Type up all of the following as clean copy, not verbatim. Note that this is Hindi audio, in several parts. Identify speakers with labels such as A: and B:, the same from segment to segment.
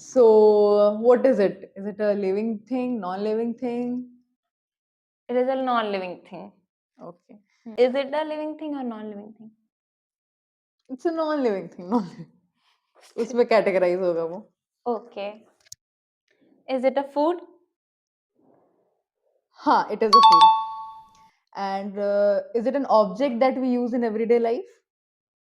A: So, what is it? Is it a living thing, non-living thing?
B: It is a non-living thing.
A: Okay.
B: Is it a living thing or non-living thing?
A: It's a non-living thing, non-living. उसमें categorize होगा वो.
B: Okay. Is it a food?
A: हाँ, it is a food. And is it an object that we use in everyday life?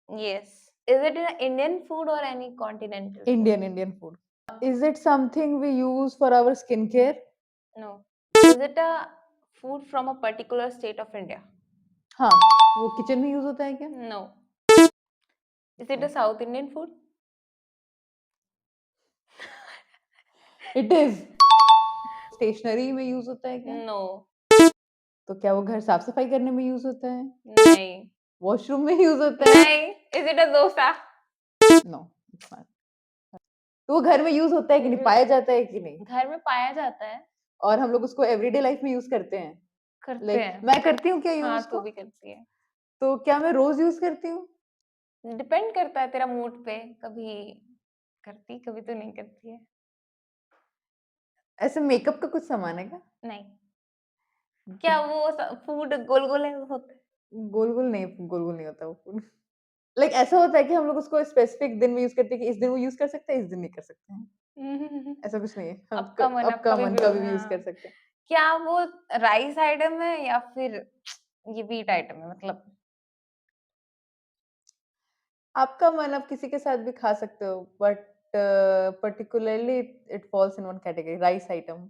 B: Yes. Is it an Indian food or any continental food?
A: Indian food. Is it something we use for our skincare?
B: No. Is it a food from a particular state of India?
A: हाँ, वो किचन में यूज होता है क्या?
B: No. Is it a South Indian food?
A: It is. Stationery में यूज होता है क्या?
B: No.
A: तो क्या वो घर साफ सफाई करने में यूज होता है?
B: नहीं.
A: वॉशरूम में यूज होता है?
B: नहीं. Is it a dosa?
A: No, it's not. तो वो घर में यूज होता है कि नहीं, पाया जाता है कि नहीं?
B: घर में पाया जाता है.
A: और हम लोग उसको एवरीडे लाइफ में यूज करते हैं.
B: करते हैं.
A: मैं करती हूँ क्या यूज
B: हाँ,
A: उसको?
B: तू भी करती है.
A: तो क्या मैं रोज यूज करती हूँ?
B: डिपेंड करता है तेरा मूड पे. कभी करती, कभी तो नहीं करती है.
A: ऐसे मेकअप का कुछ सामान है क्या?
B: नहीं. क्या वो फूड गोल गोल होता है?
A: गोल गोल नहीं होता वो फूड. लाइक ऐसा होता है कि हम लोग उसको स्पेसिफिक दिन में यूज करते हैं कि इस दिन वो यूज कर सकते हैं, इस दिन नहीं कर सकते हैं. ऐसा कुछ नहीं है.
B: आपका मन
A: कभी भी यूज कर सकते हैं.
B: क्या वो राइस आइटम है या फिर ये व्हीट आइटम है? मतलब
A: आपका मन आप किसी के साथ भी खा सकते हो, but particularly it falls in one category, rice item.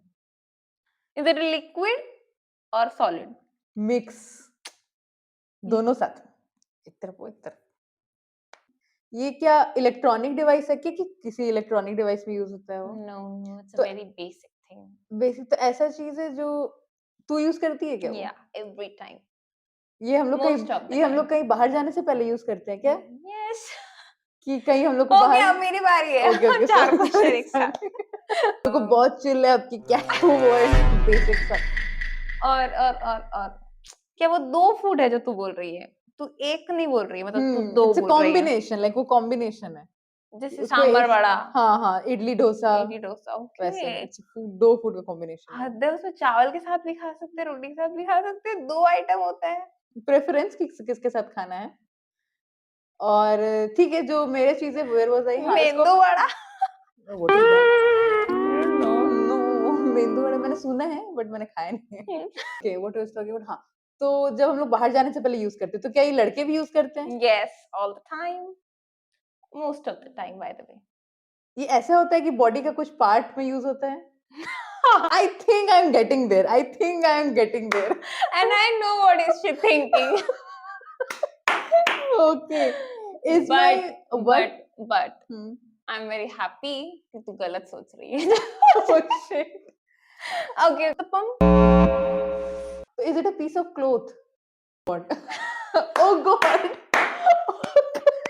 B: Is it liquid और सॉलिड?
A: मिक्स, दोनों साथ. एक तरफ वो एक तरफ. ये क्या इलेक्ट्रॉनिक डिवाइस है कि किसी इलेक्ट्रॉनिक डिवाइस में यूज होता है वो?
B: नो, इट्स
A: तो
B: a very basic thing.
A: Basic तो ऐसा चीज है जो तू यूज करती है क्या वो?
B: या एवरी टाइम.
A: ये हम लोग
B: Most of the
A: कहीं बाहर जाने से पहले यूज करते हैं क्या?
B: यस.
A: कि कहीं हम लोग को
B: ओके,
A: बाहर.
B: अब मेरी बारी है.
A: Okay okay.
B: चार क्वेश्चन एक साथ.
A: तो बहुत चिल है आपकी. क्या वो है बेसिक सा.
B: और क्या वो दो फूड है जो तू बोल रही है? तू एक नहीं बोल रही है, मतलब तू दो
A: इट्स अ
B: बोल रही है.
A: कॉम्बिनेशन, लाइक वो कॉम्बिनेशन है.
B: जैसे
A: उसको
B: सांबर
A: एक,
B: वड़ा,
A: हाँ, इडली डोसा,
B: इडली डोसा.
A: वैसे
B: ओके.
A: इट्स फूड, दो फूड का कॉम्बिनेशन है.
B: हद है, उसमें चावल के साथ भी खा सकते हैं, रोटी के साथ भी खा सकते हैं. दो आइटम होता है.
A: प्रेफरेंस किसके साथ खाना है. और ठीक है, जो मेरे चीजें वेयर वाज आई. हाँ, इसको
B: medu vada.
A: What is that? No, medu vada मैंने सुना है बट मैंने खाया नहीं है. Okay, what was talking about. हाँ, तो जब हम लोग बाहर जाने से पहले यूज करते हैं, तो क्या ये लड़के भी यूज करते हैं?
B: Yes, all the time, most of the time, by the way.
A: ये ऐसा होता है कि बॉडी का कुछ पार्ट में यूज होता है? I think I'm getting there.
B: And I know what is she thinking.
A: Okay.
B: But
A: Hmm.
B: I'm very happy कि तू गलत सोच रही है.
A: Oh shit.
B: Okay, तो पम.
A: Is it a piece of cloth? What? Oh God.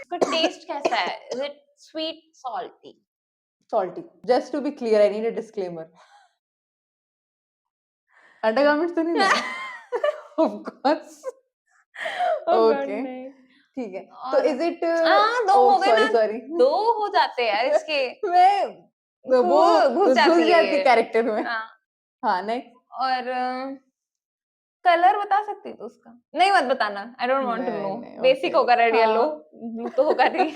B: उसका टेस्ट कैसा है? Is it sweet, salty?
A: Salty. Just to be clear, I need a disclaimer. Undergarments तो नहीं ना? Of course.
B: Oh God,
A: Okay.
B: नहीं.
A: ठीक है. तो
B: और
A: is it?
B: दो हो गए ना.
A: Sorry.
B: दो हो जाते हैं यार इसके.
A: मैं वो घुस जाती
B: है
A: कैरेक्टर में.
B: हाँ.
A: हाँ, next.
B: और कलर बता सकती है तो उसका? नहीं, मत बताना. I don't want to know.
A: नहीं,
B: बेसिक
A: okay.
B: होगा रेड
A: हाँ.
B: येलो. ब्लू तो होगा नहीं.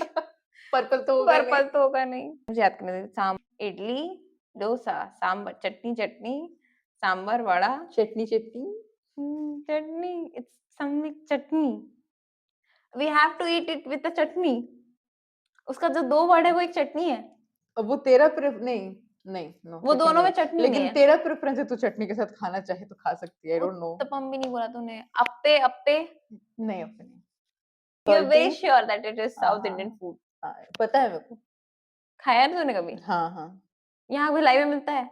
A: पर्पल तो होगा नहीं.
B: पर्पल तो होगा नहीं. मुझे याद करने दे. Idli dosa, sambar, chutney, sambar vada,
A: chutney.
B: Chutney. It's something chutney. We have to eat it with the chutney. उसका जो दो वर्ड है वो एक चटनी है.
A: अब वो तेरा नहीं, नो.
B: वो दोनों में चटनी नहीं
A: लेकिन
B: है.
A: तेरा प्रेफरेंस है, तू चटनी के साथ खाना चाहे तो खा सकती है. I don't know.
B: उत्तपम भी नहीं बोला तूने. अप्पे.
A: नहीं, अपने नहीं.
B: You are very sure that it is south
A: हाँ.
B: Indian food?
A: हाँ, पता है मेरे को.
B: खाया है तूने कभी?
A: हाँ.
B: यहाँ भिलाई में मिलता है?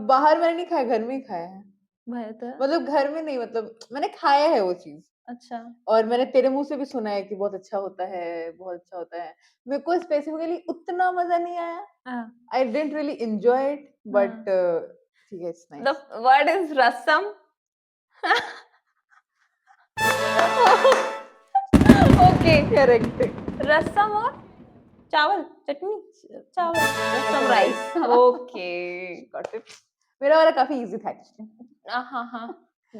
A: बाहर मैंने नहीं खाया, घर में ही खाया है.
B: बेहतर.
A: मतलब घर में नहीं, मतलब मैंने खाया है वो चीज.
B: अच्छा.
A: और मैंने तेरे मुंह से भी सुना है कि बहुत अच्छा होता है. मेरे को स्पेसिफिकली उतना मजा नहीं आया. I didn't really enjoy it, but ठीक है, it's nice.
B: The word is rasam. Okay.
A: Correct.
B: रसम और चावल, चटनी, चावल, some rice. Okay, got it.
A: मेरा वाला काफी इजी था एक्चुअली।
B: हाँ,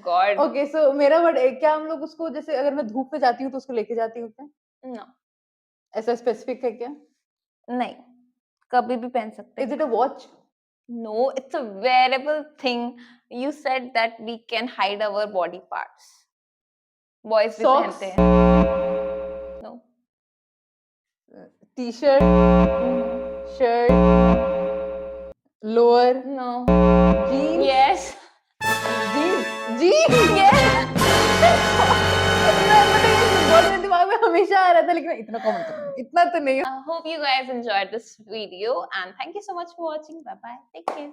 B: God.
A: ओके, सो मेरा वर्ड क्या हम लोग उसको जैसे अगर मैं धूप में जाती हूँ तो उसको लेके जाती हूँ क्या?
B: No,
A: ऐसा स्पेसिफिक है क्या?
B: नहीं, कभी भी पहन सकते
A: इज
B: हैं।
A: It a watch?
B: No, it's a wearable thing. You said that we can hide our body parts. Boys भी
A: Socks?
B: पहनते हैं। No.
A: T shirt, shirt, lower,
B: No.
A: Jeans,
B: Yes.
A: Jeans, jeans.
B: Yes.
A: मैं मतलब ये वर्ड मेरे दिमाग में हमेशा आ रहा था, लेकिन मैं इतना कॉमन करूंगी, इतना तो नहीं।
B: I hope you guys enjoyed this video and thank you so much for watching. Bye bye. Take care.